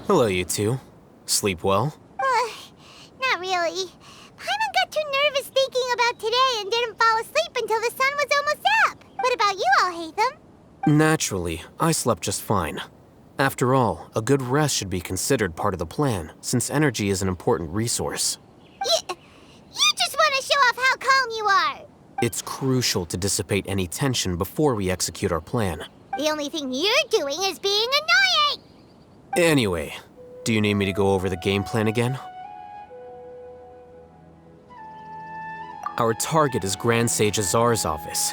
Hello, you two. Sleep well? Not really. Paimon got too nervous thinking about today and didn't fall asleep until the sun was almost up. What about you, Alhaitham? Naturally, I slept just fine. After all, a good rest should be considered part of the plan, since energy is an important resource. You just want to show off how calm you are. It's crucial to dissipate any tension before we execute our plan. The only thing you're doing is being annoying. Anyway, do you need me to go over the game plan again? Our target is Grand Sage Azar's office.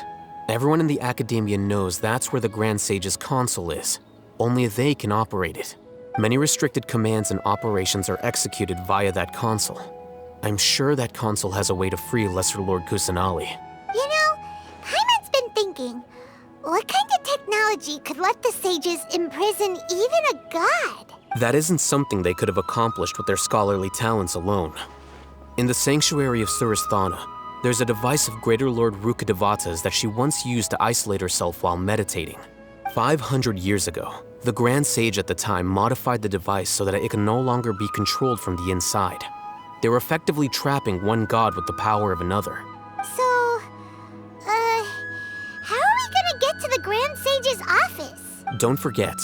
Everyone in the Academia knows that's where the Grand Sage's console is. Only they can operate it. Many restricted commands and operations are executed via that console. I'm sure that console has a way to free Lesser Lord Kusanali. You know, Paimon's been thinking, what kind of technology could let the sages imprison even a god? That isn't something they could have accomplished with their scholarly talents alone. In the sanctuary of Suristhana, there's a device of Greater Lord Rukkhadevata's that she once used to isolate herself while meditating. 500 years ago, the Grand Sage at the time modified the device so that it could no longer be controlled from the inside. They were effectively trapping one god with the power of another. So, how are we gonna get to the Grand Sage's office? Don't forget,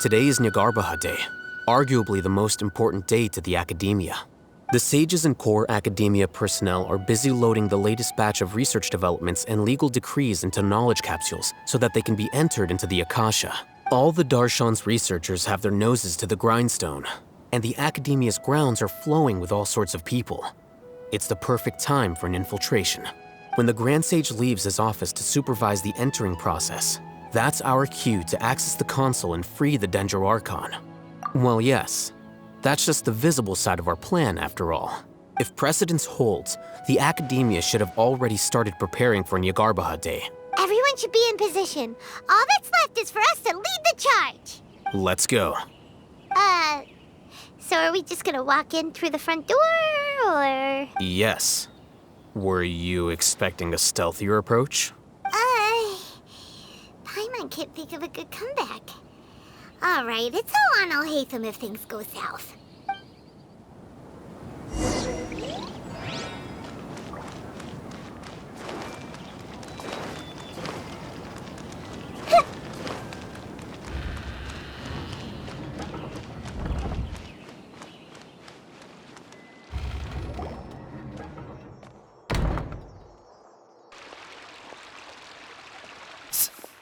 today is Nyagarbaha Day, arguably the most important day to the Academia. The sages and core Academia personnel are busy loading the latest batch of research developments and legal decrees into knowledge capsules so that they can be entered into the Akasha. All the Darshan's researchers have their noses to the grindstone, and the Academia's grounds are flowing with all sorts of people. It's the perfect time for an infiltration. When the Grand Sage leaves his office to supervise the entering process, that's our cue to access the console and free the Dendro Archon. Well, yes. That's just the visible side of our plan, after all. If precedence holds, the Academia should have already started preparing for Nyagarbaha Day. Everyone should be in position. All that's left is for us to lead the charge. Let's go. So are we just gonna walk in through the front door, or...? Yes. Were you expecting a stealthier approach? Paimon can't think of a good comeback. All right, it's all on Alhaitham if things go south.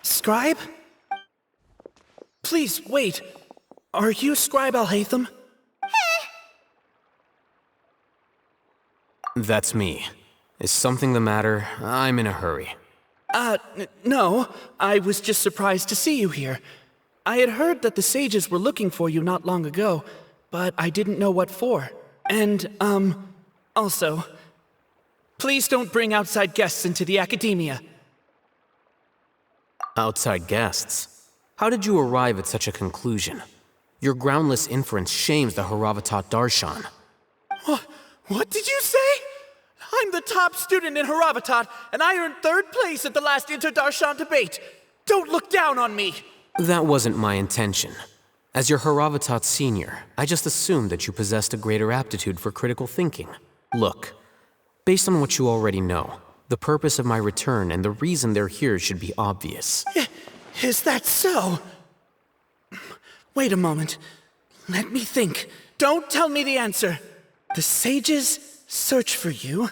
Scribe? Please, wait. Are you Scribe Alhaitham? That's me. Is something the matter? I'm in a hurry. No. I was just surprised to see you here. I had heard that the sages were looking for you not long ago, but I didn't know what for. And, also, please don't bring outside guests into the Academia. Outside guests? How did you arrive at such a conclusion? Your groundless inference shames the Haravatat Darshan. What did you say? I'm the top student in Haravatat, and I earned 3rd place at the last Inter-Darshan debate. Don't look down on me! That wasn't my intention. As your Haravatat senior, I just assumed that you possessed a greater aptitude for critical thinking. Look, based on what you already know, the purpose of my return and the reason they're here should be obvious. Is that so? Wait a moment. Let me think. Don't tell me the answer. The sages search for you.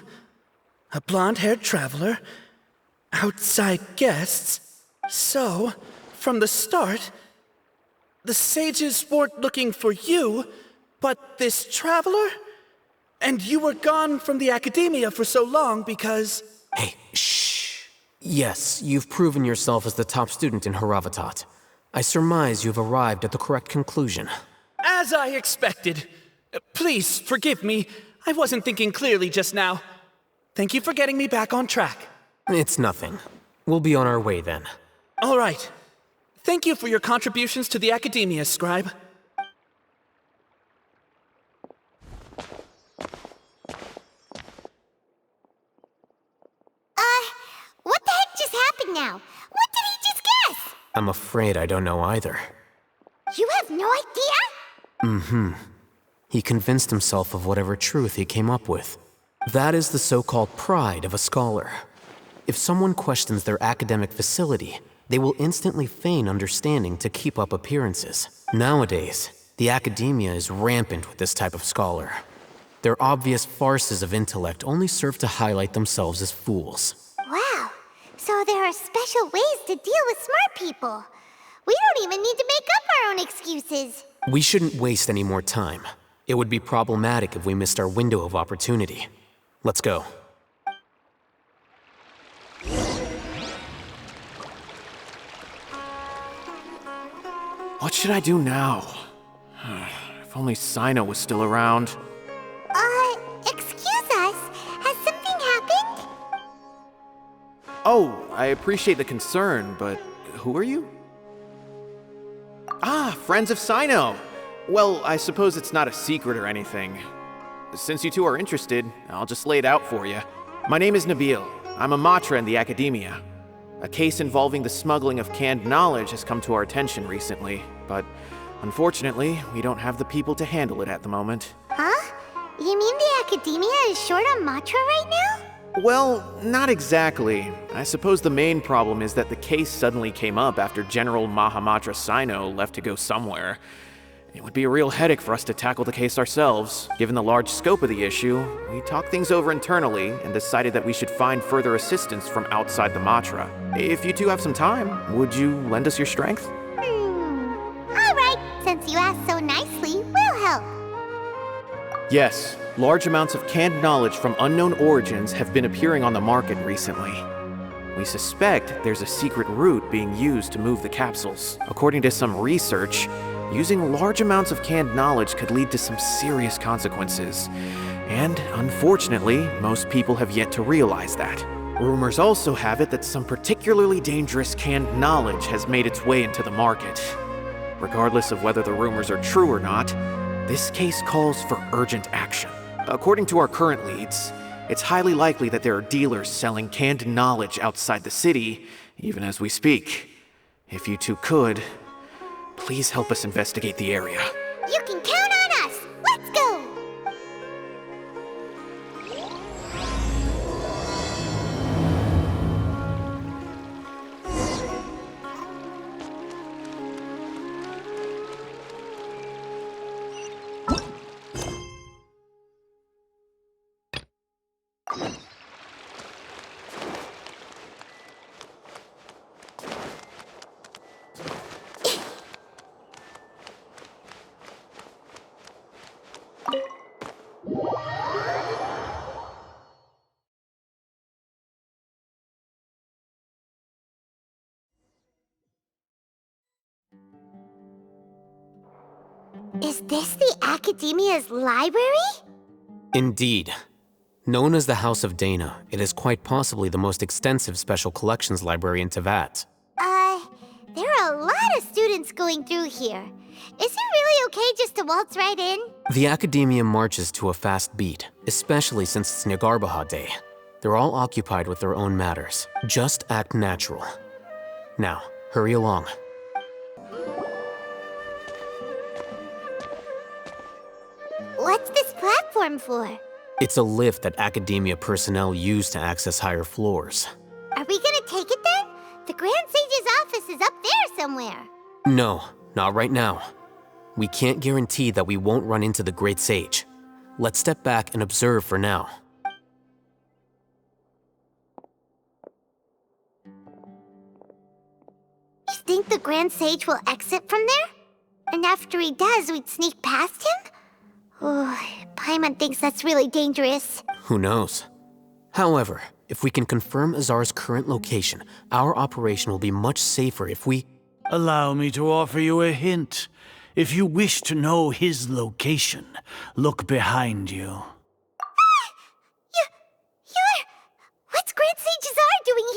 A blonde-haired traveler. Outside guests. So, from the start, the sages weren't looking for you, but this traveler? And you were gone from the Academia for so long because... Hey, shh. Yes, you've proven yourself as the top student in Haravatat. I surmise you've arrived at the correct conclusion. As I expected. Please, forgive me. I wasn't thinking clearly just now. Thank you for getting me back on track. It's nothing. We'll be on our way then. All right. Thank you for your contributions to the Academia, Scribe. What the heck just happened now? What did he just guess? I'm afraid I don't know either. You have no idea? He convinced himself of whatever truth he came up with. That is the so-called pride of a scholar. If someone questions their academic facility, they will instantly feign understanding to keep up appearances. Nowadays, the academia is rampant with this type of scholar. Their obvious farces of intellect only serve to highlight themselves as fools. Wow, so there are special ways to deal with smart people. We don't even need to make up our own excuses. We shouldn't waste any more time. It would be problematic if we missed our window of opportunity. Let's go. What should I do now? If only Sino was still around. Excuse us? Has something happened? Oh, I appreciate the concern, but who are you? Ah, friends of Sino! Well, I suppose it's not a secret or anything. Since you two are interested, I'll just lay it out for you. My name is Nabil. I'm a matra in the academia. A case involving the smuggling of canned knowledge has come to our attention recently, but unfortunately, we don't have the people to handle it at the moment. Huh? You mean the academia is short on matra right now? Well, not exactly. I suppose the main problem is that the case suddenly came up after General Mahamatra Sino left to go somewhere. It would be a real headache for us to tackle the case ourselves. Given the large scope of the issue, we talked things over internally and decided that we should find further assistance from outside the Matra. If you two have some time, would you lend us your strength? All right, since you asked so nicely, we'll help. Yes, large amounts of canned knowledge from unknown origins have been appearing on the market recently. We suspect there's a secret route being used to move the capsules. According to some research, using large amounts of canned knowledge could lead to some serious consequences. And unfortunately, most people have yet to realize that. Rumors also have it that some particularly dangerous canned knowledge has made its way into the market. Regardless of whether the rumors are true or not, this case calls for urgent action. According to our current leads, it's highly likely that there are dealers selling canned knowledge outside the city, even as we speak. If you two could, please help us investigate the area. You can count on us! Let's go! Is this the Academia's library? Indeed. Known as the House of Dana, it is quite possibly the most extensive special collections library in Teyvat. There are a lot of students going through here. Is it really okay just to waltz right in? The Academia marches to a fast beat, especially since it's Nyagarbaha Day. They're all occupied with their own matters. Just act natural. Now, hurry along. What's this platform for? It's a lift that Academia personnel use to access higher floors. Are we gonna take it then? The Grand Sage's office is up there somewhere. No, not right now. We can't guarantee that we won't run into the Great Sage. Let's step back and observe for now. You think the Grand Sage will exit from there? And after he does, we'd sneak past him? Oh, Paimon thinks that's really dangerous. Who knows? However, if we can confirm Azar's current location, our operation will be much safer if we... Allow me to offer you a hint. If you wish to know his location, look behind you. What's Grand Sage Azar doing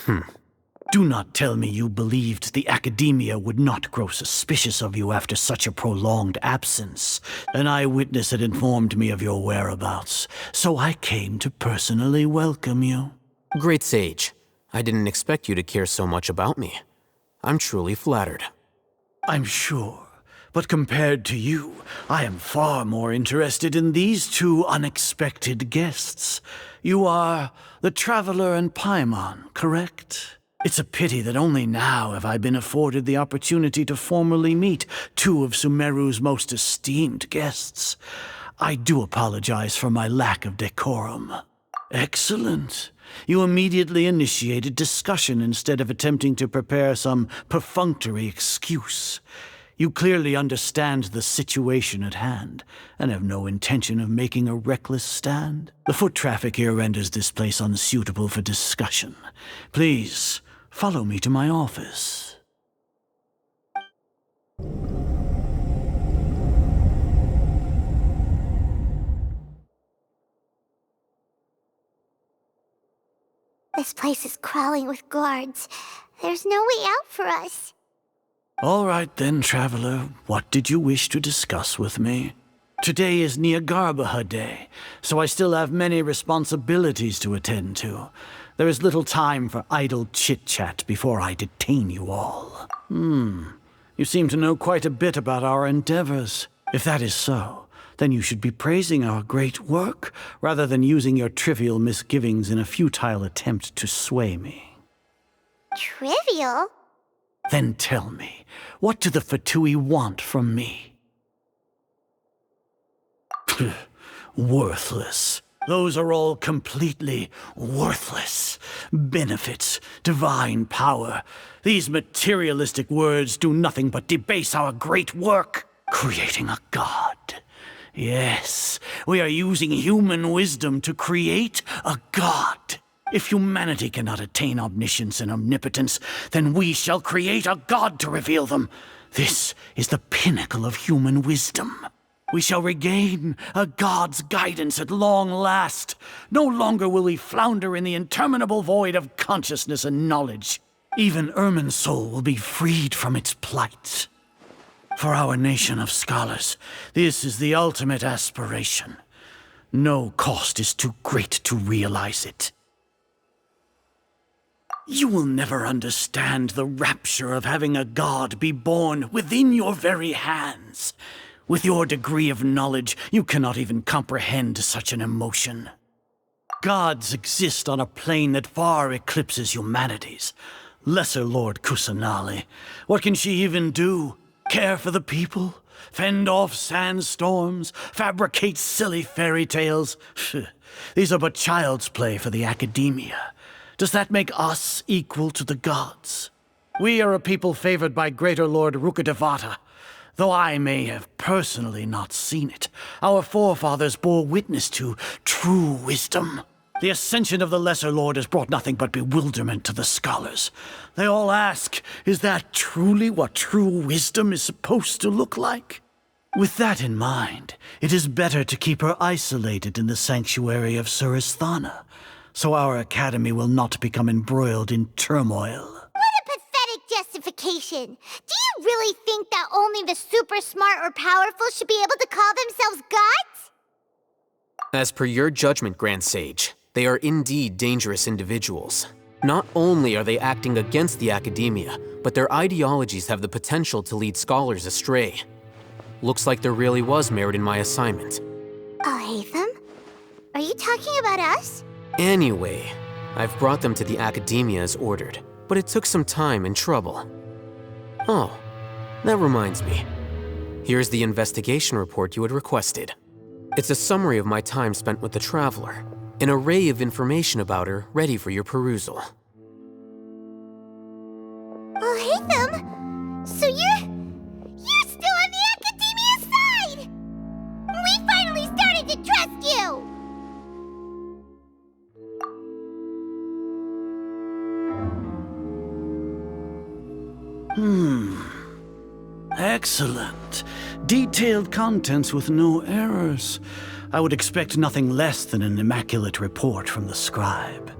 here? Do not tell me you believed the Academia would not grow suspicious of you after such a prolonged absence. An eyewitness had informed me of your whereabouts, so I came to personally welcome you. Great Sage, I didn't expect you to care so much about me. I'm truly flattered. I'm sure. But compared to you, I am far more interested in these two unexpected guests. You are the Traveler and Paimon, correct? It's a pity that only now have I been afforded the opportunity to formally meet two of Sumeru's most esteemed guests. I do apologize for my lack of decorum. Excellent. You immediately initiated discussion instead of attempting to prepare some perfunctory excuse. You clearly understand the situation at hand, and have no intention of making a reckless stand. The foot traffic here renders this place unsuitable for discussion. Please, follow me to my office. This place is crawling with guards. There's no way out for us. All right then, Traveler. What did you wish to discuss with me? Today is Nahida Day, so I still have many responsibilities to attend to. There is little time for idle chit-chat before I detain you all. You seem to know quite a bit about our endeavors. If that is so, then you should be praising our great work, rather than using your trivial misgivings in a futile attempt to sway me. Trivial? Then tell me, what do the Fatui want from me? Worthless. Those are all completely worthless. Benefits, divine power. These materialistic words do nothing but debase our great work. Creating a god. Yes, we are using human wisdom to create a god. If humanity cannot attain omniscience and omnipotence, then we shall create a god to reveal them. This is the pinnacle of human wisdom. We shall regain a god's guidance at long last. No longer will we flounder in the interminable void of consciousness and knowledge. Even Ermin's soul will be freed from its plight. For our nation of scholars, this is the ultimate aspiration. No cost is too great to realize it. You will never understand the rapture of having a god be born within your very hands. With your degree of knowledge, you cannot even comprehend such an emotion. Gods exist on a plane that far eclipses humanity's. Lesser Lord Kusanali, what can she even do? Care for the people? Fend off sandstorms? Fabricate silly fairy tales? These are but child's play for the academia. Does that make us equal to the gods? We are a people favored by Greater Lord Rukkhadevata. Though I may have personally not seen it, our forefathers bore witness to true wisdom. The ascension of the Lesser Lord has brought nothing but bewilderment to the scholars. They all ask, is that truly what true wisdom is supposed to look like? With that in mind, it is better to keep her isolated in the sanctuary of Suristhana, so our academy will not become embroiled in turmoil. What a pathetic justification! Do you really think that only the super smart or powerful should be able to call themselves gods? As per your judgment, Grand Sage, they are indeed dangerous individuals. Not only are they acting against the academia, but their ideologies have the potential to lead scholars astray. Looks like there really was merit in my assignment. Oh, Hatham? Are you talking about us? Anyway, I've brought them to the academia as ordered, but it took some time and trouble. Oh, that reminds me. Here's the investigation report you had requested. It's a summary of my time spent with the Traveler, an array of information about her ready for your perusal. Oh, Hatham! So you're still on the academia side! We finally started to trust you! Excellent. Detailed contents with no errors. I would expect nothing less than an immaculate report from the scribe.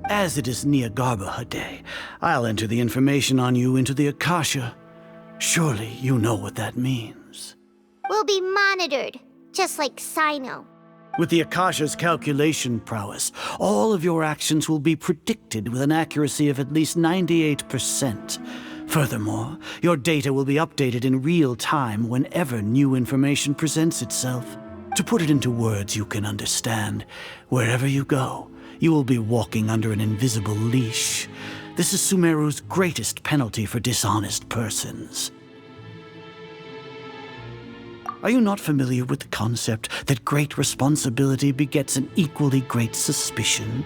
As it is Nahida Day, I'll enter the information on you into the Akasha. Surely you know what that means. We'll be monitored, just like Sino. With the Akasha's calculation prowess, all of your actions will be predicted with an accuracy of at least 98%. Furthermore, your data will be updated in real time whenever new information presents itself. To put it into words you can understand, wherever you go, you will be walking under an invisible leash. This is Sumeru's greatest penalty for dishonest persons. Are you not familiar with the concept that great responsibility begets an equally great suspicion?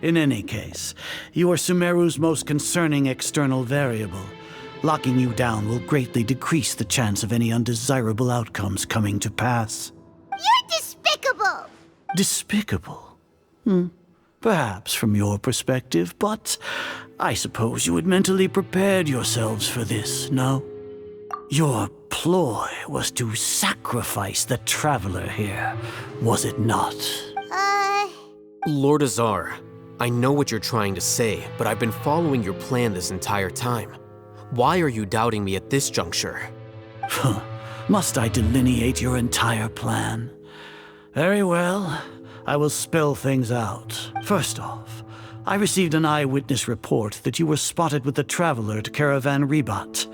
In any case, you are Sumeru's most concerning external variable. Locking you down will greatly decrease the chance of any undesirable outcomes coming to pass. You're despicable! Despicable? Perhaps from your perspective, but I suppose you had mentally prepared yourselves for this, no? Your ploy was to sacrifice the traveler here, was it not? Lord Azar, I know what you're trying to say, but I've been following your plan this entire time. Why are you doubting me at this juncture? Must I delineate your entire plan? Very well. I will spell things out. First off, I received an eyewitness report that you were spotted with the traveler at Caravan Ribat.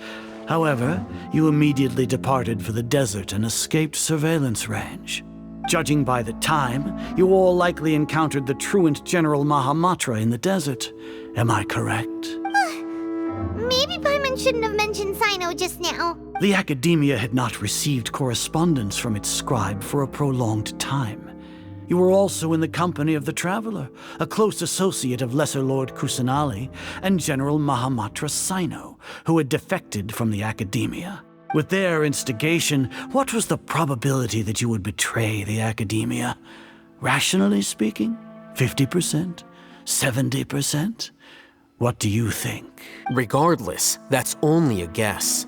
However, you immediately departed for the desert and escaped surveillance range. Judging by the time, you all likely encountered the truant General Mahamatra in the desert. Am I correct? Maybe Paimon shouldn't have mentioned Sino just now. The Academia had not received correspondence from its scribe for a prolonged time. You were also in the company of the Traveler, a close associate of Lesser Lord Kusanali and General Mahamatra Sino, who had defected from the Academia. With their instigation, what was the probability that you would betray the Academia? Rationally speaking, 50%? 70%? What do you think? Regardless, that's only a guess.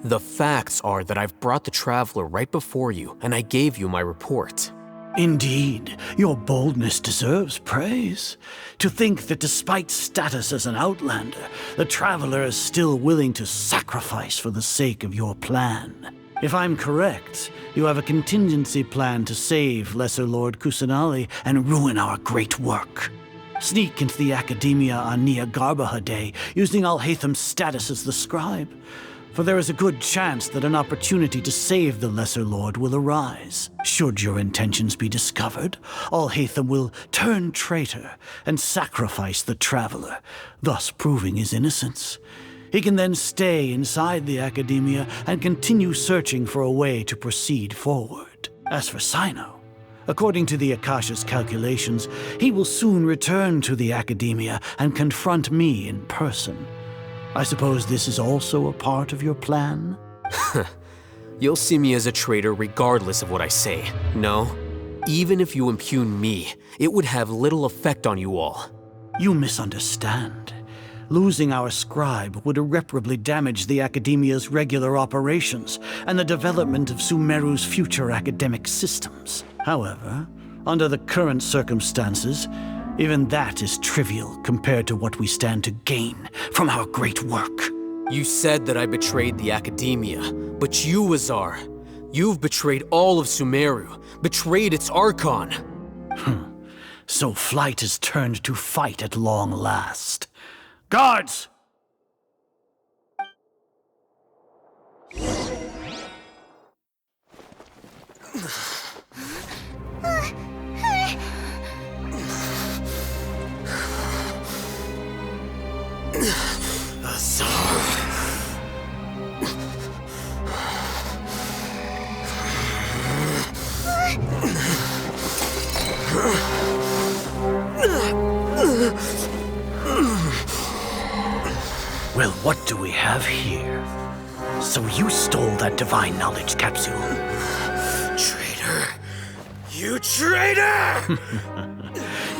The facts are that I've brought the Traveler right before you, and I gave you my report. Indeed, your boldness deserves praise. To think that despite status as an outlander, the Traveler is still willing to sacrifice for the sake of your plan. If I'm correct, you have a contingency plan to save Lesser Lord Kusanali and ruin our great work. Sneak into the Academia on Nahida Day, using Al-Haytham's status as the scribe. For there is a good chance that an opportunity to save the Lesser Lord will arise. Should your intentions be discovered, Al-Haytham will turn traitor and sacrifice the Traveler, thus proving his innocence. He can then stay inside the Academia and continue searching for a way to proceed forward. As for Sino, according to the Akasha's calculations, he will soon return to the Academia and confront me in person. I suppose this is also a part of your plan? You'll see me as a traitor regardless of what I say, no? Even if you impugn me, it would have little effect on you all. You misunderstand. Losing our scribe would irreparably damage the Academia's regular operations and the development of Sumeru's future academic systems. However, under the current circumstances, even that is trivial compared to what we stand to gain from our great work. You said that I betrayed the Academia, but you, Azar, you've betrayed all of Sumeru, betrayed its Archon. So flight has turned to fight at long last. Guards! Well, what do we have here? So you stole that divine knowledge capsule? Traitor! You traitor!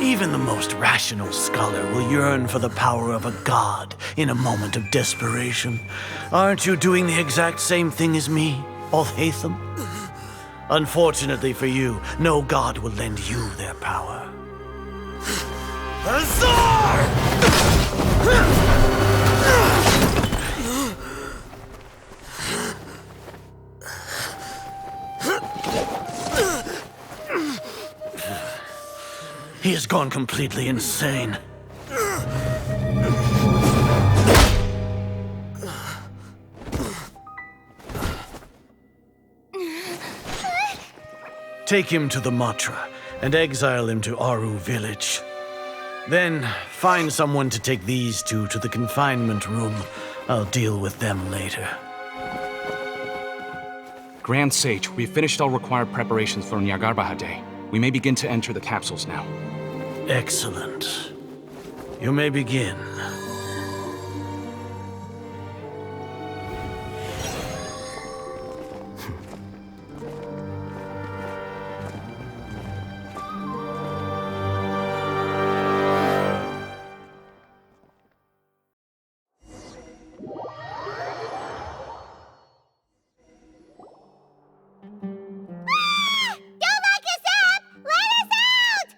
Even the most rational scholar will yearn for the power of a god in a moment of desperation. Aren't you doing the exact same thing as me, Al-Haytham? Unfortunately for you, no god will lend you their power. Azar! He has gone completely insane. Take him to the Matra and exile him to Aru village. Then find someone to take these two to the confinement room. I'll deal with them later. Grand Sage, we've finished all required preparations for Nyagarbha Day. We may begin to enter the capsules now. Excellent. You may begin. Don't lock us up! Let us out!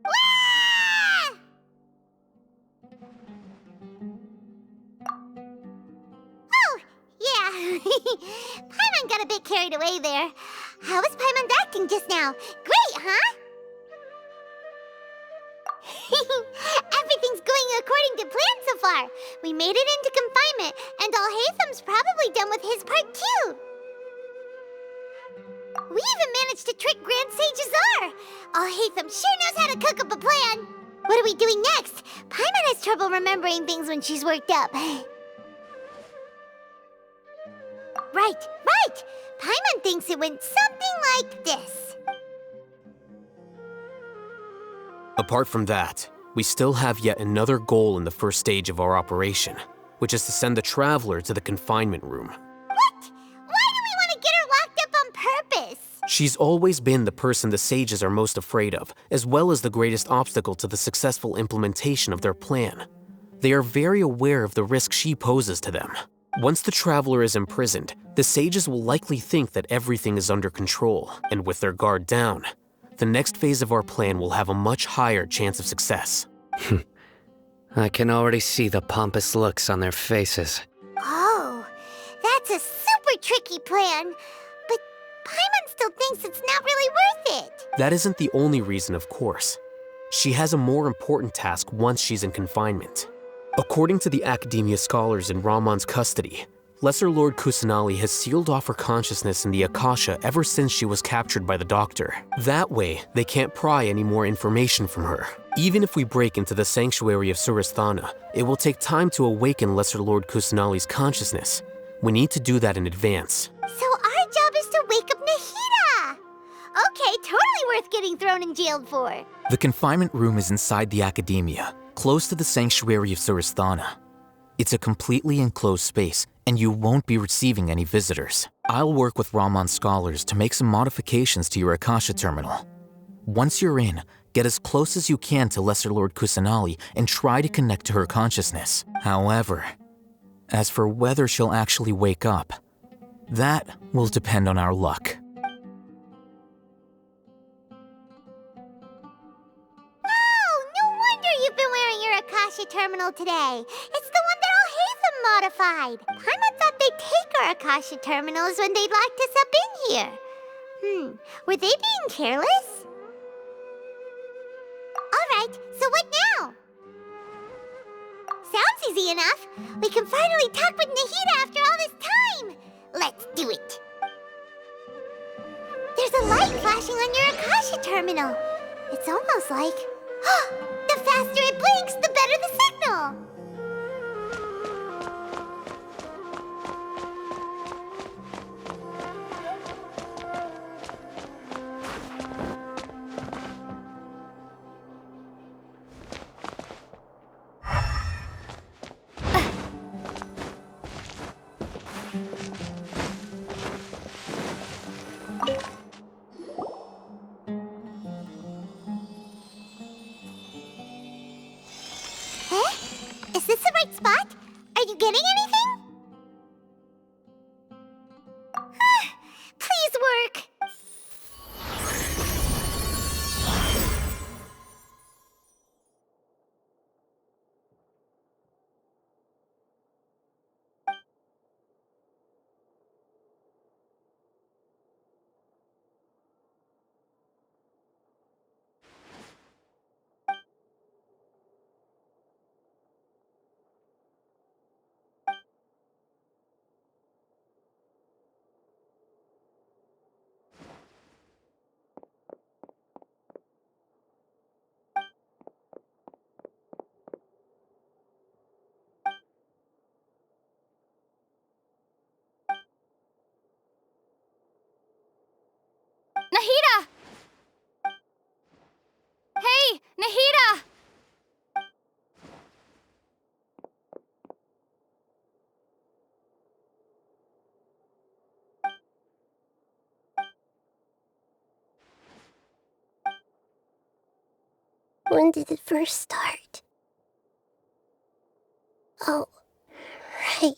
Wah! Oh, yeah. Paimon got a bit carried away there. How was Paimon acting just now? Great, huh? Everything's going according to plan so far. We made it into confinement, and Alhaitham's probably done with his part too. We even managed to trick Grand Sage Azar. Alhaitham sure knows how to cook up a plan. What are we doing next? Paimon has trouble remembering things when she's worked up. Right. Paimon thinks it went something like this. Apart from that, we still have yet another goal in the first stage of our operation, which is to send the Traveler to the confinement room. What? Why do we want to get her locked up on purpose? She's always been the person the sages are most afraid of, as well as the greatest obstacle to the successful implementation of their plan. They are very aware of the risk she poses to them. Once the Traveler is imprisoned, the sages will likely think that everything is under control, and with their guard down, the next phase of our plan will have a much higher chance of success. I can already see the pompous looks on their faces. Oh, that's a super tricky plan. But Paimon still thinks it's not really worth it. That isn't the only reason, of course. She has a more important task once she's in confinement. According to the Academia scholars in Ramon's custody, Lesser Lord Kusanali has sealed off her consciousness in the Akasha ever since she was captured by the Doctor. That way, they can't pry any more information from her. Even if we break into the sanctuary of Surasthana, it will take time to awaken Lesser Lord Kusanali's consciousness. We need to do that in advance. So our job is to wake up Nahida! Okay, totally worth getting thrown in jail for. The confinement room is inside the Academia, close to the sanctuary of Surasthana. It's a completely enclosed space, and you won't be receiving any visitors. I'll work with Ramon's scholars to make some modifications to your Akasha terminal. Once you're in, get as close as you can to Lesser Lord Kusanali and try to connect to her consciousness. However, as for whether she'll actually wake up, that will depend on our luck. Oh, no wonder you've been wearing your Akasha terminal today. It's the one that Alhaitham modified. Paimon thought they'd take our Akasha terminals when they locked us up in here. Were they being careless? Alright, so what now? Sounds easy enough. We can finally talk with Nahida after all this time. Let's do it. There's a light flashing on your Akasha terminal. It's almost like... the faster it blinks, the better the signal. Is this the right spot? Are you getting anything? Please work. When did it first start? Oh, right.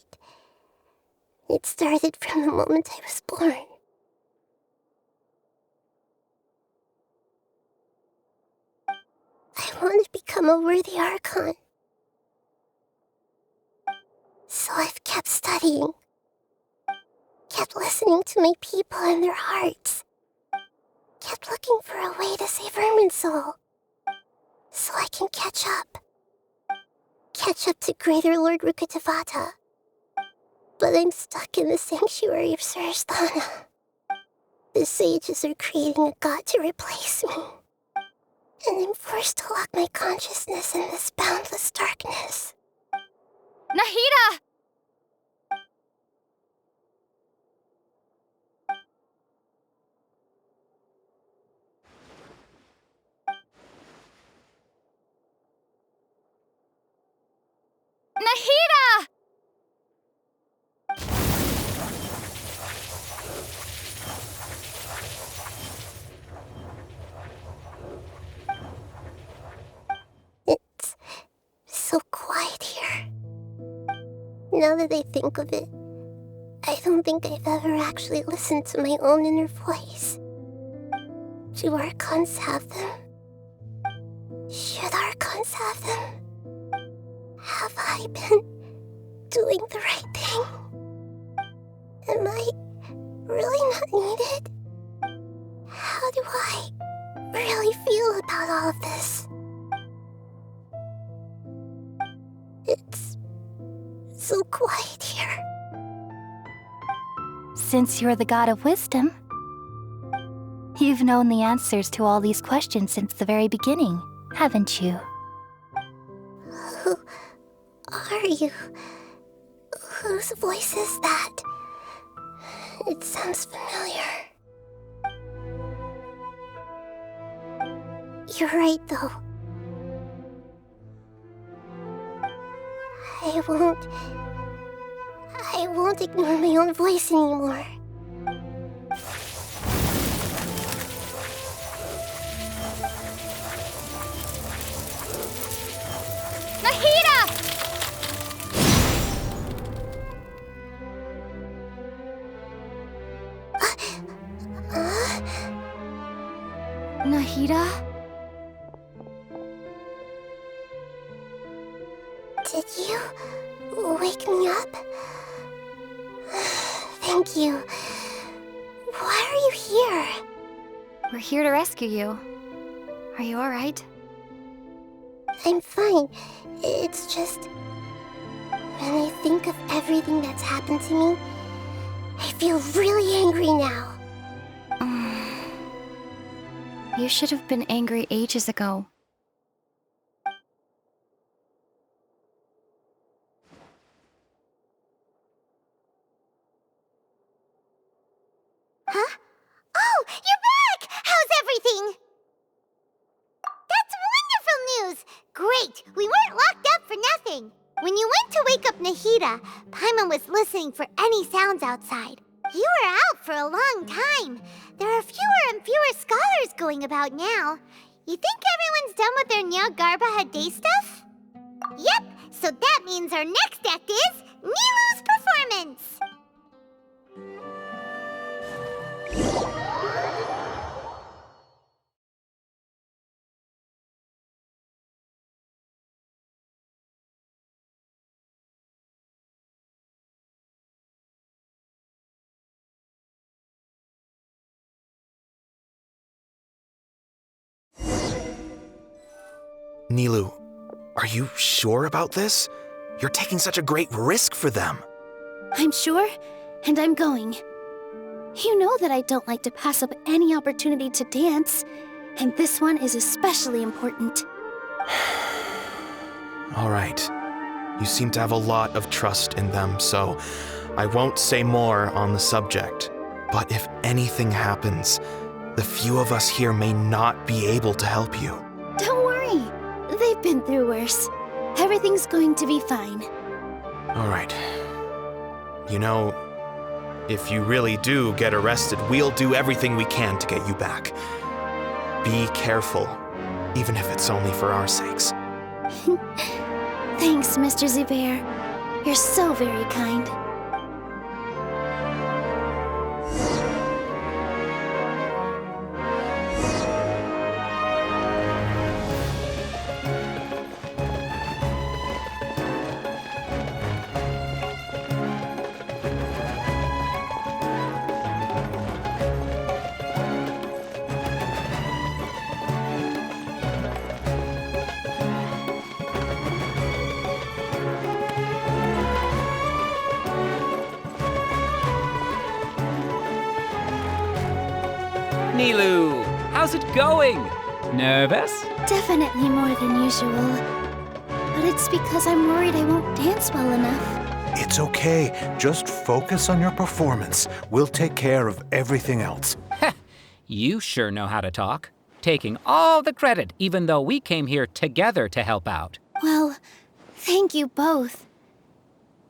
It started from the moment I was born. I want to become a worthy Archon. So I've kept studying. Kept listening to my people and their hearts. Kept looking for a way to save Irminsul. So I can catch up. Catch up to Greater Lord Rukkhadevata. But I'm stuck in the sanctuary of Surasthana. The sages are creating a god to replace me. And I'm forced to lock my consciousness in this boundless darkness. Nahida! Nahida! It's so quiet here. Now that I think of it, I don't think I've ever actually listened to my own inner voice. Do Archons have them? Should Archons have them? Have I been doing the right thing? Am I really not needed? How do I really feel about all of this? It's so quiet here. Since you're the god of wisdom, you've known the answers to all these questions since the very beginning, haven't you? Who are you? Whose voice is that? It sounds familiar. You're right, though. I won't ignore my own voice anymore. Nahida! Nahida? Did you wake me up? Thank you. Why are you here? We're here to rescue you. Are you alright? I'm fine. It's just... when I think of everything that's happened to me, I feel really angry now. You should have been angry ages ago. Huh? Oh, you're back! How's everything? That's wonderful news! Great! We weren't locked up for nothing. When you went to wake up Nahida, Paimon was listening for any sounds outside. You were out for a long time. There are fewer and fewer scholars going about now. You think everyone's done with their Nyagarbha Day stuff? Yep, so that means our next act is Nilu's performance! Nilu, are you sure about this? You're taking such a great risk for them. I'm sure, and I'm going. You know that I don't like to pass up any opportunity to dance, and this one is especially important. All right. You seem to have a lot of trust in them, so I won't say more on the subject. But if anything happens, the few of us here may not be able to help you. Don't worry. They've been through worse. Everything's going to be fine. All right. You know, if you really do get arrested, we'll do everything we can to get you back. Be careful. even if it's only for our sakes. Thanks, Mr. Zubair. You're so very kind. Nilu, how's it going? Nervous? Definitely more than usual. But it's because I'm worried I won't dance well enough. It's okay. Just focus on your performance. We'll take care of everything else. You sure know how to talk. Taking all the credit, even though we came here together to help out. Well, thank you both.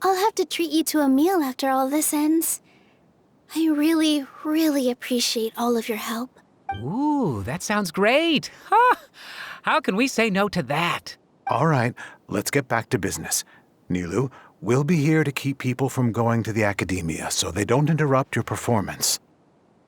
I'll have to treat you to a meal after all this ends. I really, really appreciate all of your help. Ooh, that sounds great. Huh? How can we say no to that? All right, let's get back to business. Nilu, we'll be here to keep people from going to the academia so they don't interrupt your performance.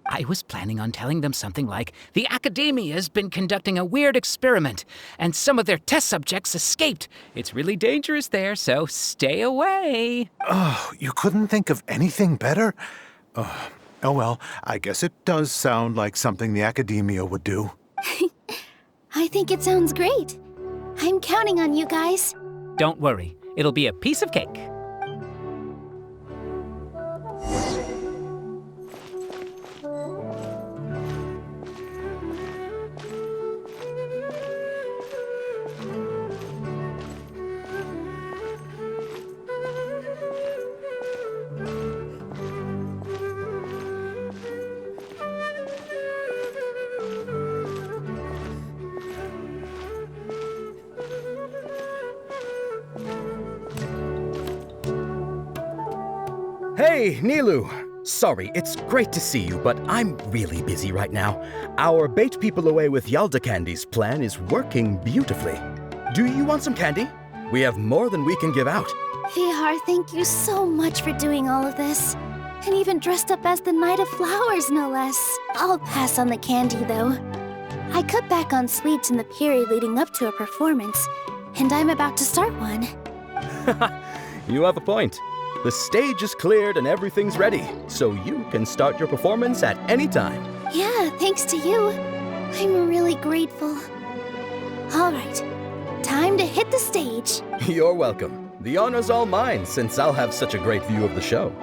I was planning on telling them something like, the academia's been conducting a weird experiment, and some of their test subjects escaped. It's really dangerous there, so stay away. Oh, you couldn't think of anything better? Oh well, I guess it does sound like something the academia would do. I think it sounds great. I'm counting on you guys. Don't worry, it'll be a piece of cake. Hey, Nilu! Sorry, it's great to see you, but I'm really busy right now. Our Bait People Away with Yalda Candies plan is working beautifully. Do you want some candy? We have more than we can give out. Vihar, thank you so much for doing all of this. And even dressed up as the Knight of Flowers, no less. I'll pass on the candy, though. I cut back on sweets in the period leading up to a performance, and I'm about to start one. You have a point. The stage is cleared and everything's ready, so you can start your performance at any time. Yeah, thanks to you. I'm really grateful. All right, time to hit the stage. You're welcome. The honor's all mine, since I'll have such a great view of the show.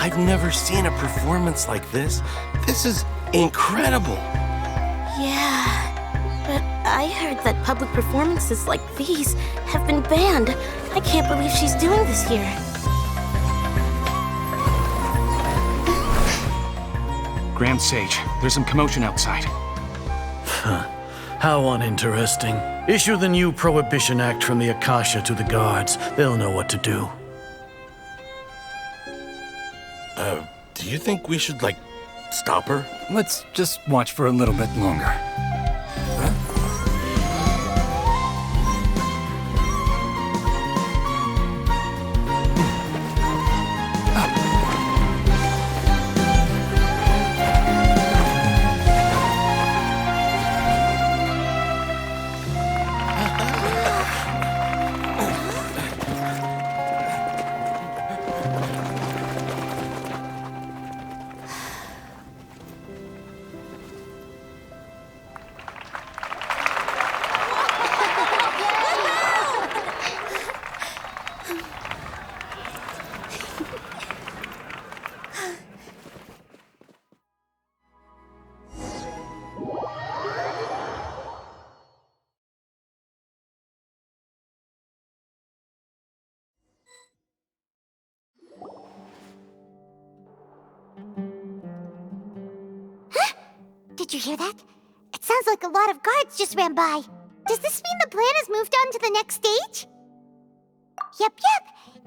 I've never seen a performance like this. This is incredible. Yeah, but I heard that public performances like these have been banned. I can't believe she's doing this here. Grand Sage, there's some commotion outside. How uninteresting. Issue the new Prohibition Act from the Akasha to the guards. They'll know what to do. Do you think we should, stop her? Let's just watch for a little bit longer. Did you hear that? It sounds like a lot of guards just ran by. Does this mean the plan has moved on to the next stage? Yep.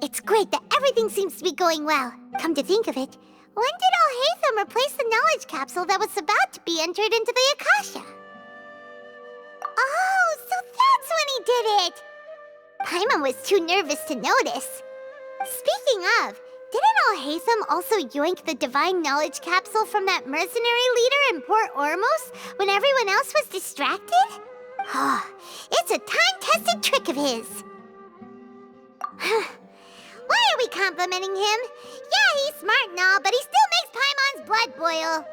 It's great that everything seems to be going well. Come to think of it, when did Alhaitham replace the knowledge capsule that was about to be entered into the Akasha? Oh, so that's when he did it! Paimon was too nervous to notice. Speaking of, didn't Alhaitham also yoink the divine knowledge capsule from that mercenary leader in Port Ormos when everyone else was distracted? Oh, it's a time-tested trick of his. Why are we complimenting him? Yeah, he's smart and all, but he still makes Paimon's blood boil.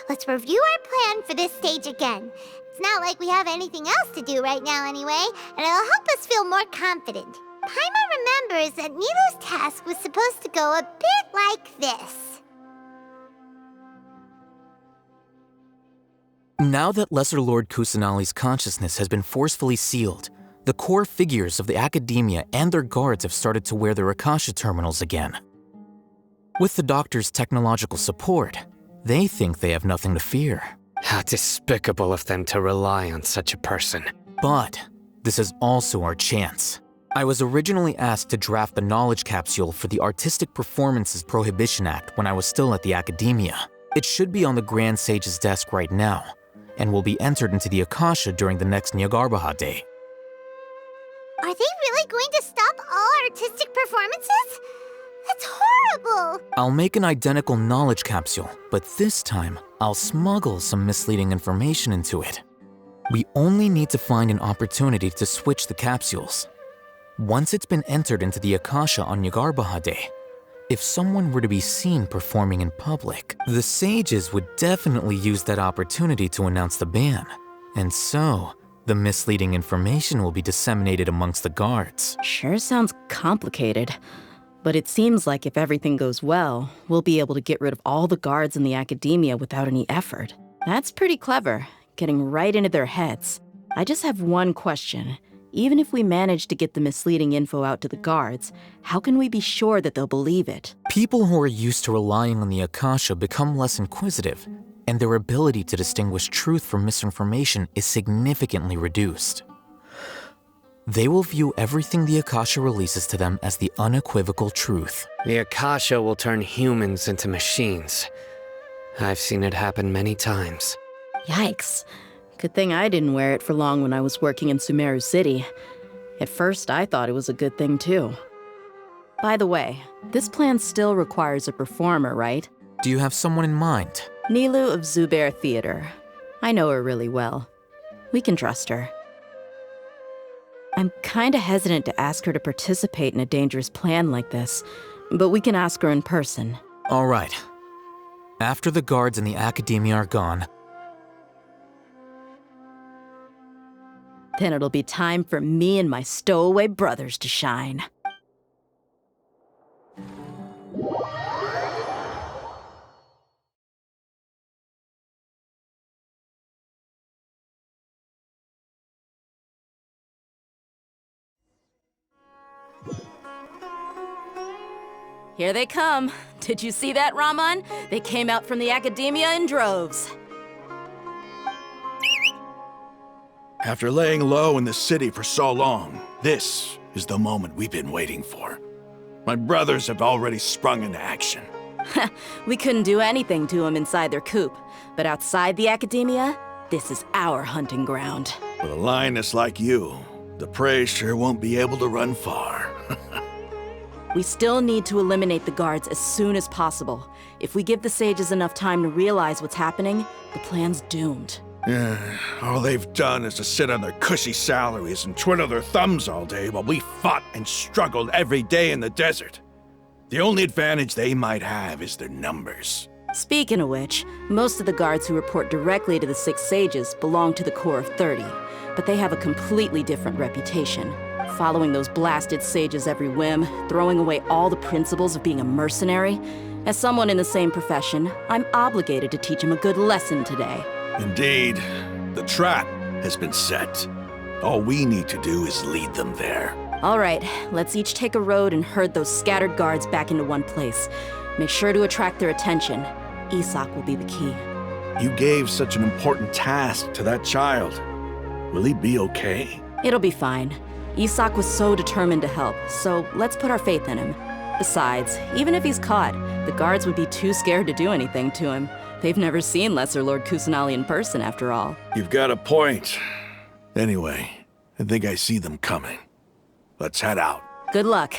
Let's review our plan for this stage again. It's not like we have anything else to do right now anyway, and it'll help us feel more confident. Paimon remembers that Nilou's task was supposed to go a bit like this. Now that Lesser Lord Kusanali's consciousness has been forcefully sealed, the core figures of the Academia and their guards have started to wear their Akasha terminals again. With the Doctor's technological support, they think they have nothing to fear. How despicable of them to rely on such a person. But this is also our chance. I was originally asked to draft the knowledge capsule for the Artistic Performances Prohibition Act when I was still at the Academia. It should be on the Grand Sage's desk right now, and will be entered into the Akasha during the next Nyagarbaha Day. Are they really going to stop all artistic performances? That's horrible! I'll make an identical knowledge capsule, but this time, I'll smuggle some misleading information into it. We only need to find an opportunity to switch the capsules. Once it's been entered into the Akasha on Nyagarbaha Day, if someone were to be seen performing in public, the sages would definitely use that opportunity to announce the ban. And so, the misleading information will be disseminated amongst the guards. Sure sounds complicated. But it seems like if everything goes well, we'll be able to get rid of all the guards in the Academia without any effort. That's pretty clever, getting right into their heads. I just have one question. Even if we manage to get the misleading info out to the guards, how can we be sure that they'll believe it? People who are used to relying on the Akasha become less inquisitive, and their ability to distinguish truth from misinformation is significantly reduced. They will view everything the Akasha releases to them as the unequivocal truth. The Akasha will turn humans into machines. I've seen it happen many times. Yikes. Good thing I didn't wear it for long when I was working in Sumeru City. At first, I thought it was a good thing too. By the way, this plan still requires a performer, right? Do you have someone in mind? Nilou of Zubair Theater. I know her really well. We can trust her. I'm kinda hesitant to ask her to participate in a dangerous plan like this, but we can ask her in person. All right. After the guards in the Academia are gone, then it'll be time for me and my stowaway brothers to shine. Here they come. Did you see that, Raman? They came out from the Academia in droves. After laying low in the city for so long, this is the moment we've been waiting for. My brothers have already sprung into action. We couldn't do anything to them inside their coop, but outside the Academia, this is our hunting ground. With a lioness like you, the prey sure won't be able to run far. We still need to eliminate the guards as soon as possible. If we give the sages enough time to realize what's happening, the plan's doomed. Yeah, all they've done is to sit on their cushy salaries and twiddle their thumbs all day while we fought and struggled every day in the desert. The only advantage they might have is their numbers. Speaking of which, most of the guards who report directly to the Six Sages belong to the Corps of 30, but they have a completely different reputation. Following those blasted sages every whim, throwing away all the principles of being a mercenary. As someone in the same profession, I'm obligated to teach him a good lesson today. Indeed. The trap has been set. All we need to do is lead them there. All right, let's each take a road and herd those scattered guards back into one place. Make sure to attract their attention. Isak will be the key. You gave such an important task to that child. Will he be okay? It'll be fine. Isak was so determined to help, so let's put our faith in him. Besides, even if he's caught, the guards would be too scared to do anything to him. They've never seen Lesser Lord Kusanali in person, after all. You've got a point. Anyway, I think I see them coming. Let's head out. Good luck.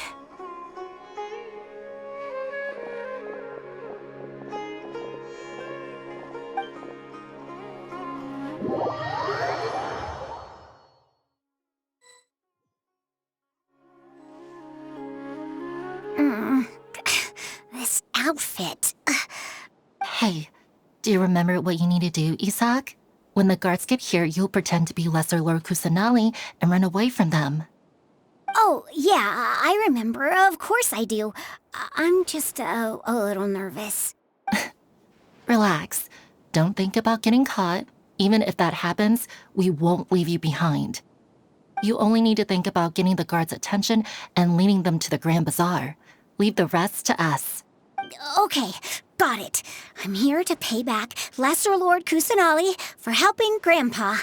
This outfit. Hey, do you remember what you need to do, Isak? When the guards get here, you'll pretend to be Lesser Lord Kusanali and run away from them. Oh, yeah, I remember. Of course I do. I'm just a little nervous. Relax. Don't think about getting caught. Even if that happens, we won't leave you behind. You only need to think about getting the guards' attention and leading them to the Grand Bazaar. Leave the rest to us. Okay, got it. I'm here to pay back Lesser Lord Kusanali for helping Grandpa.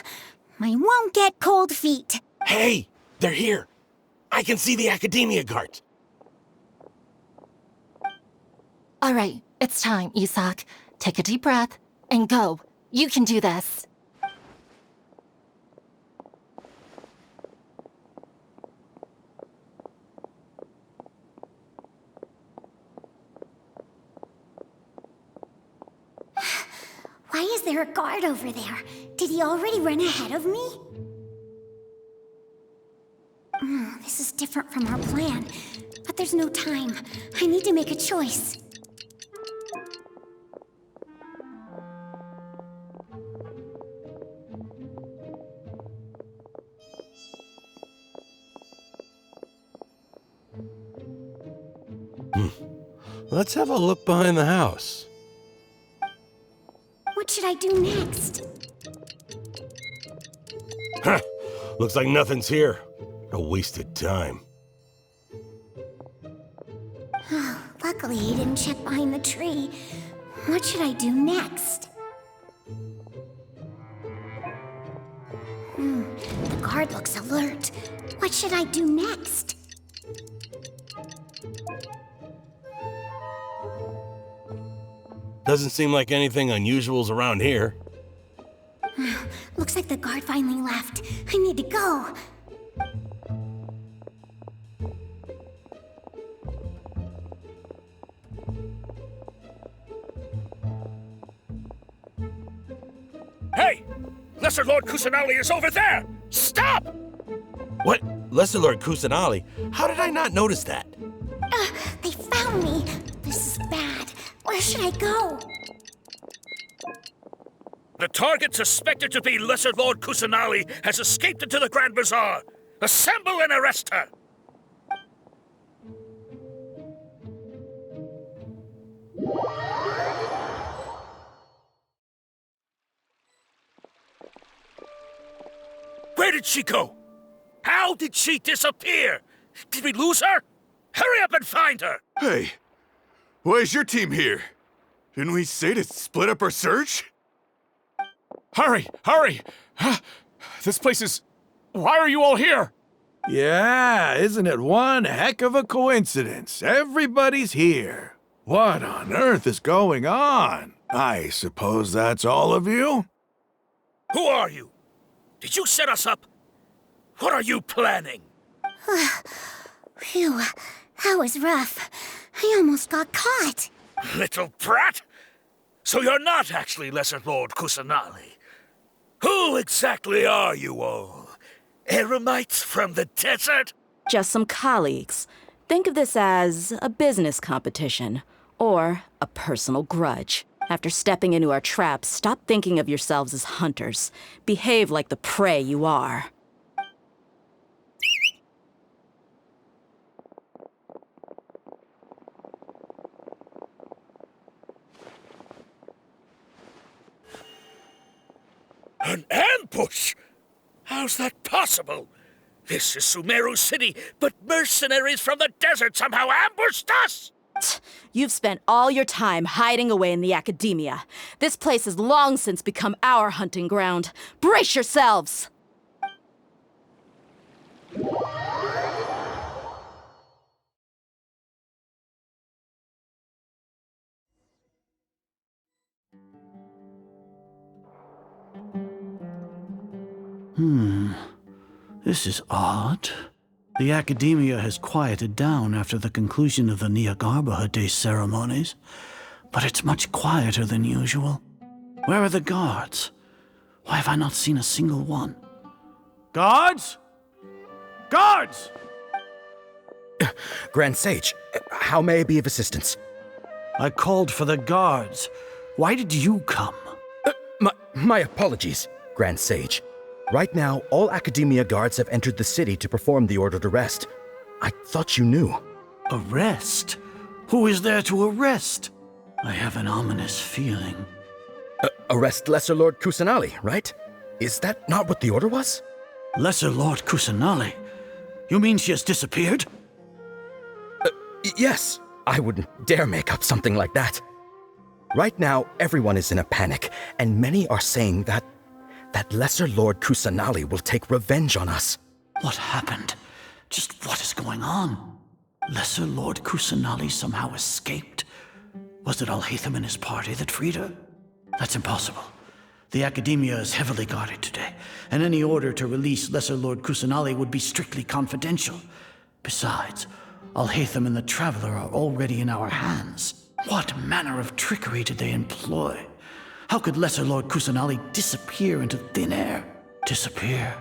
I won't get cold feet. Hey, they're here. I can see the Academia guards. All right, it's time, Isak. Take a deep breath and go. You can do this. Why is there a guard over there? Did he already run ahead of me? This is different from our plan. But there's no time. I need to make a choice. Let's have a look behind the house. What should I do next? Huh. Looks like nothing's here. A wasted time. Luckily, he didn't check behind the tree. What should I do next? The guard looks alert. What should I do next? Doesn't seem like anything unusual's around here. Looks like the guard finally left. I need to go. Hey! Lesser Lord Kusanali is over there! Stop! What? Lesser Lord Kusanali? How did I not notice that? They found me. This is bad. Where should I go? The target suspected to be Lesser Lord Kusanali has escaped into the Grand Bazaar. Assemble and arrest her! Where did she go? How did she disappear? Did we lose her? Hurry up and find her! Hey, why is your team here? Didn't we say to split up our search? Hurry! Hurry! This place is... Why are you all here? Yeah, isn't it one heck of a coincidence? Everybody's here. What on earth is going on? I suppose that's all of you? Who are you? Did you set us up? What are you planning? Phew, that was rough. I almost got caught. Little brat! So you're not actually Lesser Lord Kusanali. Who exactly are you all? Eremites from the desert? Just some colleagues. Think of this as a business competition, or a personal grudge. After stepping into our traps, stop thinking of yourselves as hunters. Behave like the prey you are. An ambush? How's that possible? This is Sumeru City, but mercenaries from the desert somehow ambushed us! You've spent all your time hiding away in the academia. This place has long since become our hunting ground. Brace yourselves! This is odd. The academia has quieted down after the conclusion of the Niagarbha Day ceremonies, but it's much quieter than usual. Where are the guards? Why have I not seen a single one? Guards? Guards! Grand Sage, how may I be of assistance? I called for the guards. Why did you come? My apologies, Grand Sage. Right now, all Academia guards have entered the city to perform the ordered arrest. I thought you knew. Arrest? Who is there to arrest? I have an ominous feeling. Arrest Lesser Lord Kusanali, right? Is that not what the order was? Lesser Lord Kusanali? You mean she has disappeared? Yes. I wouldn't dare make up something like that. Right now, everyone is in a panic, and many are saying that Lesser Lord Kusanali will take revenge on us. What happened? Just what is going on? Lesser Lord Kusanali somehow escaped? Was it Alhaitham and his party that freed her? That's impossible. The Academia is heavily guarded today, and any order to release Lesser Lord Kusanali would be strictly confidential. Besides, Alhaitham and the Traveler are already in our hands. What manner of trickery did they employ? How could Lesser Lord Kusanali disappear into thin air? Disappear?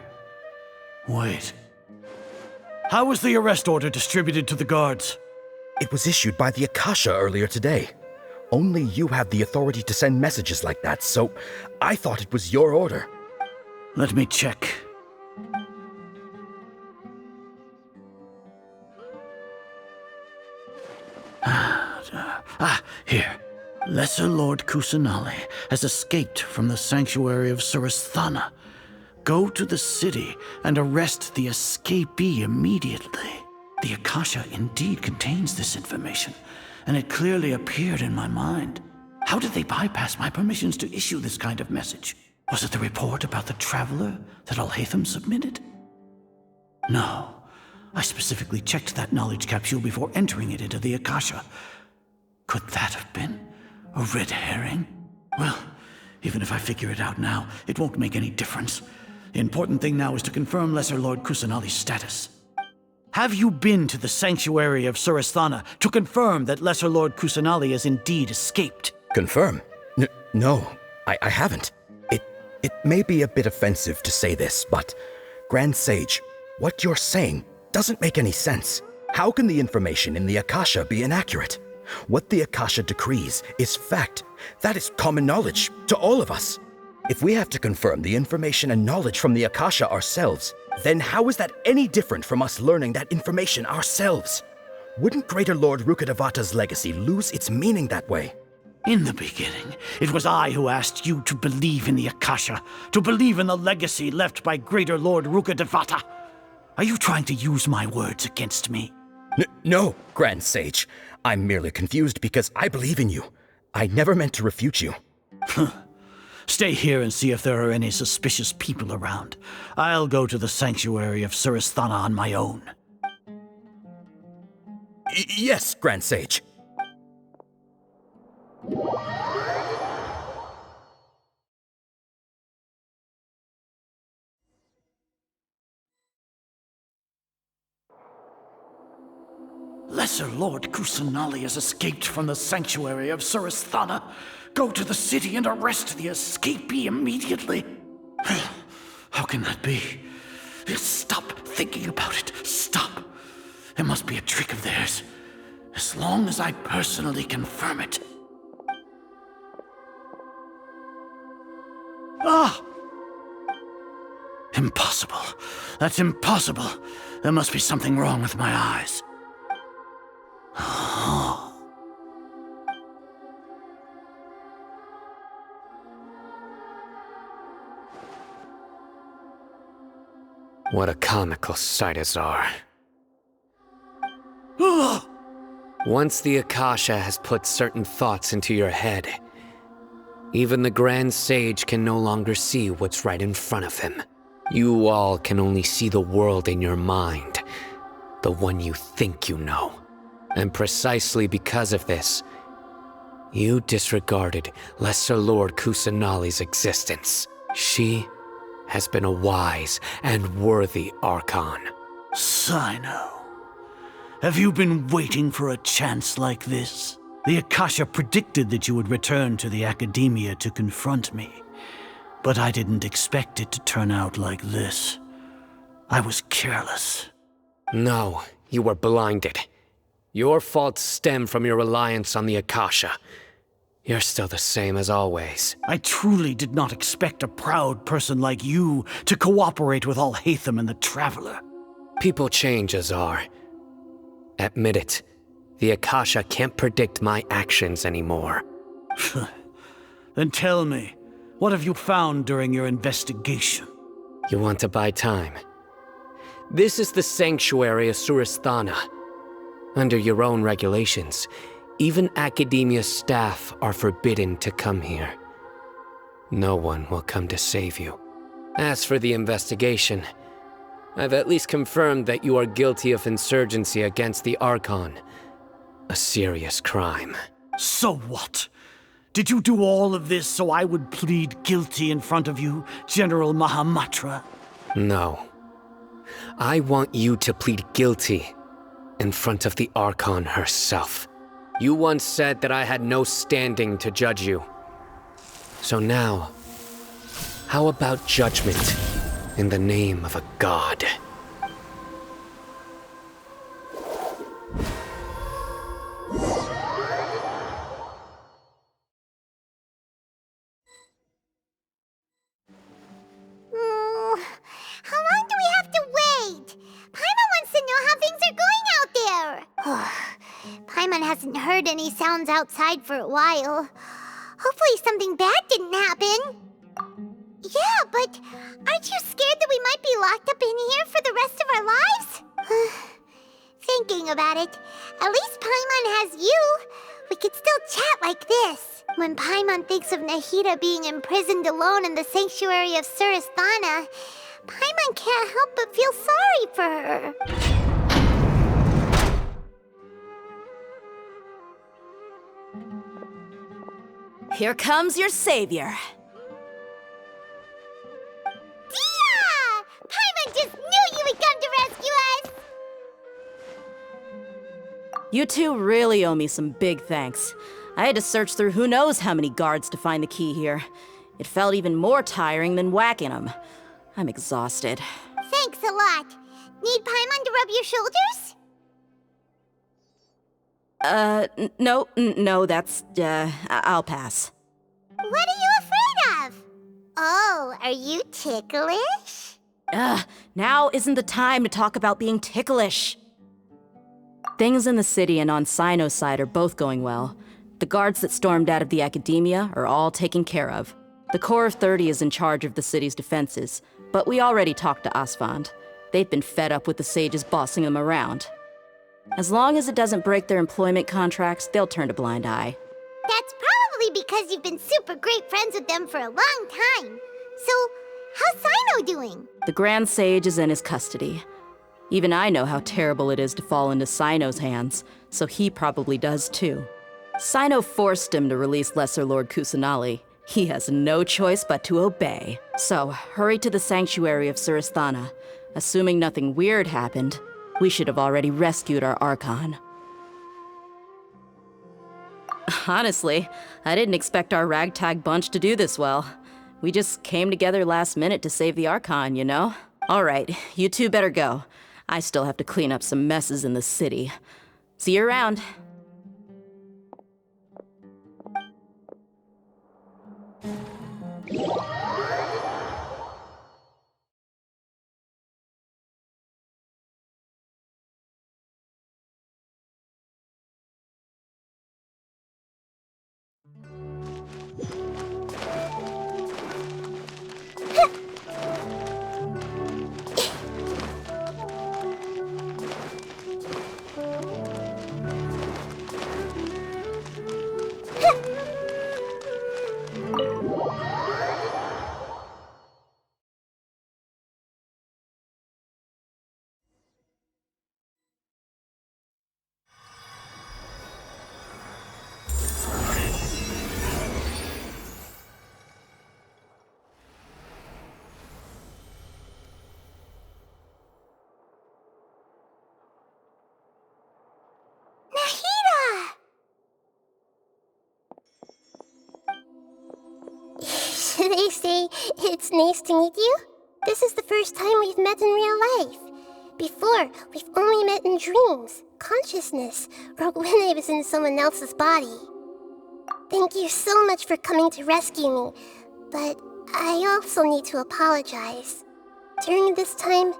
Wait. How was the arrest order distributed to the guards? It was issued by the Akasha earlier today. Only you have the authority to send messages like that, so I thought it was your order. Let me check. Here. Lesser Lord Kusanali has escaped from the sanctuary of Surasthana. Go to the city and arrest the escapee immediately. The Akasha indeed contains this information, and it clearly appeared in my mind. How did they bypass my permissions to issue this kind of message? Was it the report about the Traveler that Alhaitham submitted? No. I specifically checked that knowledge capsule before entering it into the Akasha. Could that have been a red herring? Well, even if I figure it out now, it won't make any difference. The important thing now is to confirm Lesser Lord Kusanali's status. Have you been to the sanctuary of Surasthana to confirm that Lesser Lord Kusanali has indeed escaped? Confirm? No, I haven't. It may be a bit offensive to say this, but Grand Sage, what you're saying doesn't make any sense. How can the information in the Akasha be inaccurate? What the Akasha decrees is fact. That is common knowledge to all of us. If we have to confirm the information and knowledge from the Akasha ourselves, then how is that any different from us learning that information ourselves? Wouldn't Greater Lord Rukkhadevata's legacy lose its meaning that way? In the beginning, it was I who asked you to believe in the Akasha, to believe in the legacy left by Greater Lord Rukkhadevata. Are you trying to use my words against me? No, Grand Sage. I'm merely confused because I believe in you. I never meant to refute you. Stay here and see if there are any suspicious people around. I'll go to the sanctuary of Surasthana on my own. Yes, Grand Sage. Lesser Lord Kusanali has escaped from the sanctuary of Surasthana. Go to the city and arrest the escapee immediately. How can that be? Stop thinking about it. Stop. It must be a trick of theirs. As long as I personally confirm it. Ah! Impossible. That's impossible. There must be something wrong with my eyes. What a comical sight, Azar. Once the Akasha has put certain thoughts into your head, even the Grand Sage can no longer see what's right in front of him. You all can only see the world in your mind, the one you think you know. And precisely because of this, you disregarded Lesser Lord Kusanali's existence. She has been a wise and worthy Archon. Sino, have you been waiting for a chance like this? The Akasha predicted that you would return to the Academia to confront me, but I didn't expect it to turn out like this. I was careless. No, you were blinded. Your faults stem from your reliance on the Akasha. You're still the same as always. I truly did not expect a proud person like you to cooperate with Alhaitham and the Traveler. People change, Azar. Admit it. The Akasha can't predict my actions anymore. Then tell me, what have you found during your investigation? You want to buy time? This is the sanctuary of Suristhana. Under your own regulations, even Academia staff are forbidden to come here. No one will come to save you. As for the investigation, I've at least confirmed that you are guilty of insurgency against the Archon. A serious crime. So what? Did you do all of this so I would plead guilty in front of you, General Mahamatra? No. I want you to plead guilty in front of the Archon herself. You once said that I had no standing to judge you. So now, how about judgment in the name of a god? How long do we have to wait? Paimon wants to know how things are going out there. Paimon hasn't heard any sounds outside for a while. Hopefully something bad didn't happen. Yeah, but aren't you scared that we might be locked up in here for the rest of our lives? Thinking about it, at least Paimon has you. We could still chat like this. When Paimon thinks of Nahida being imprisoned alone in the sanctuary of Suristhana, Paimon can't help but feel sorry for her. Here comes your savior. Dia! Paimon just knew you would come to rescue us! You two really owe me some big thanks. I had to search through who knows how many guards to find the key here. It felt even more tiring than whacking them. I'm exhausted. Thanks a lot. Need Paimon to rub your shoulders? No, that's, I'll pass. What are you afraid of? Oh, are you ticklish? Now isn't the time to talk about being ticklish. Things in the city and on Sino's side are both going well. The guards that stormed out of the Academia are all taken care of. The Corps of 30 is in charge of the city's defenses, but we already talked to Asfand. They've been fed up with the sages bossing them around. As long as it doesn't break their employment contracts, they'll turn a blind eye. That's probably because you've been super great friends with them for a long time. So, how's Sino doing? The Grand Sage is in his custody. Even I know how terrible it is to fall into Sino's hands, so he probably does too. Sino forced him to release Lesser Lord Kusanali. He has no choice but to obey. So, hurry to the sanctuary of Suristhana. Assuming nothing weird happened, we should have already rescued our Archon. Honestly, I didn't expect our ragtag bunch to do this well. We just came together last minute to save the Archon, you know? Alright, you two better go. I still have to clean up some messes in the city. See you around. They say it's nice to meet you. This is the first time we've met in real life. Before, we've only met in dreams, consciousness, or when I was in someone else's body. Thank you so much for coming to rescue me, but I also need to apologize. During this time,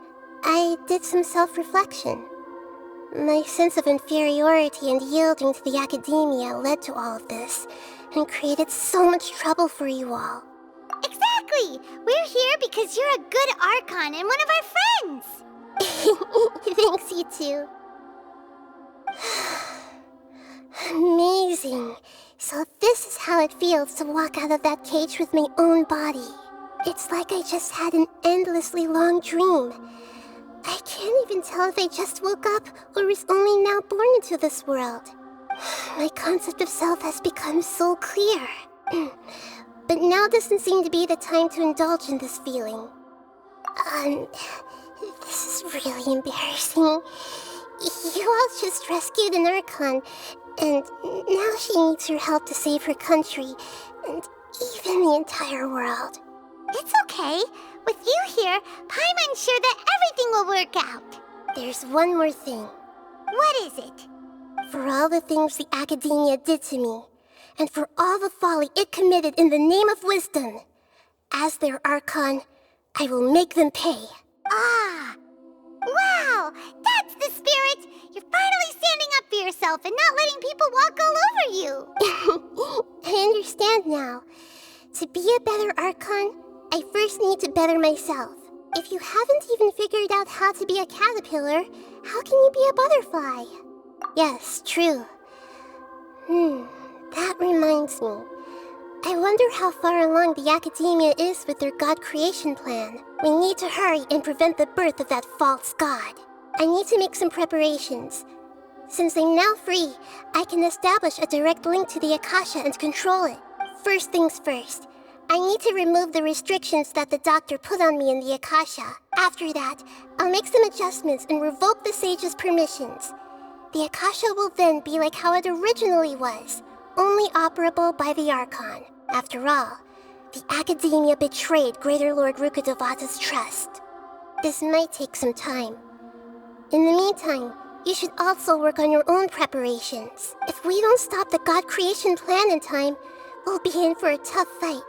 I did some self-reflection. My sense of inferiority and yielding to the academia led to all of this, and created so much trouble for you all. Exactly! We're here because you're a good Archon and one of our friends! Thanks, you two. Amazing. So this is how it feels to walk out of that cage with my own body. It's like I just had an endlessly long dream. I can't even tell if I just woke up or was only now born into this world. My concept of self has become so clear. But now doesn't seem to be the time to indulge in this feeling. This is really embarrassing. You all just rescued an Archon, and now she needs your help to save her country, and even the entire world. It's okay. With you here, Paimon's sure that everything will work out. There's one more thing. What is it? For all the things the academia did to me, and for all the folly it committed in the name of wisdom, as their Archon, I will make them pay. Ah! Wow! That's the spirit! You're finally standing up for yourself and not letting people walk all over you! I understand now. To be a better Archon, I first need to better myself. If you haven't even figured out how to be a caterpillar, how can you be a butterfly? Yes, true. That reminds me. I wonder how far along the academia is with their god creation plan. We need to hurry and prevent the birth of that false god. I need to make some preparations. Since I'm now free, I can establish a direct link to the Akasha and control it. First things first, I need to remove the restrictions that the doctor put on me in the Akasha. After that, I'll make some adjustments and revoke the sage's permissions. The Akasha will then be like how it originally was, only operable by the Archon. After all, the academia betrayed Greater Lord Rukkhadevata's trust. This might take some time. In the meantime, you should also work on your own preparations. If we don't stop the god creation plan in time, we'll be in for a tough fight.